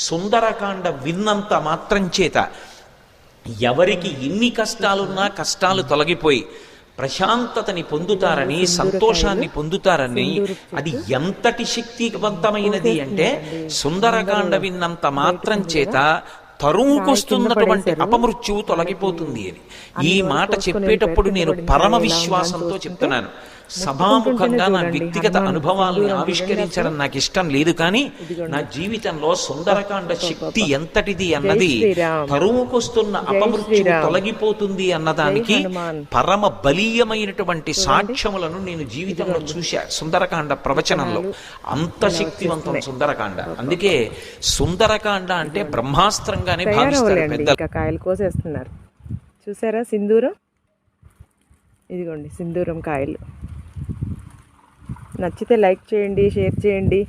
సుందరకాండ విన్నంత మాత్రం చేత ఎవరికి ఎన్ని కష్టాలున్నా కష్టాలు తొలగిపోయి ప్రశాంతతని పొందుతారని, సంతోషాన్ని పొందుతారని, అది ఎంతటి శక్తివంతమైనది అంటే సుందరకాండ విన్నంత మాత్రం చేత తరువుకొస్తున్నటువంటి అపమృత్యువు తొలగిపోతుంది అని. ఈ మాట చెప్పేటప్పుడు నేను పరమ విశ్వాసంతో చెప్తున్నాను. సభాముఖంగా నా వ్యక్తిగత అనుభవాల్ని ఆవిష్కరించడం నాకు ఇష్టం లేదు, కానీ నా జీవితంలో సుందరకాండ శక్తి ఎంతటిది అన్నది, తరువుకొస్తున్న అపమృత్యువు తొలగిపోతుంది అన్నదానికి పరమ బలీయమైనటువంటి సాక్ష్యములను నేను జీవితంలో చూశా సుందరకాండ ప్రవచనంలో. అంత శక్తివంతం సుందరకాండ. అందుకే సుందరకాండ అంటే బ్రహ్మాస్త్రంగానే భావిస్తారు పెద్దలు. కాయలు కోసేస్తున్నారు చూసారా, సింధూరం. ఇదిగోండి సింధూరం కాయలు. నచ్చితే లైక్ చేయండి, షేర్ చేయండి.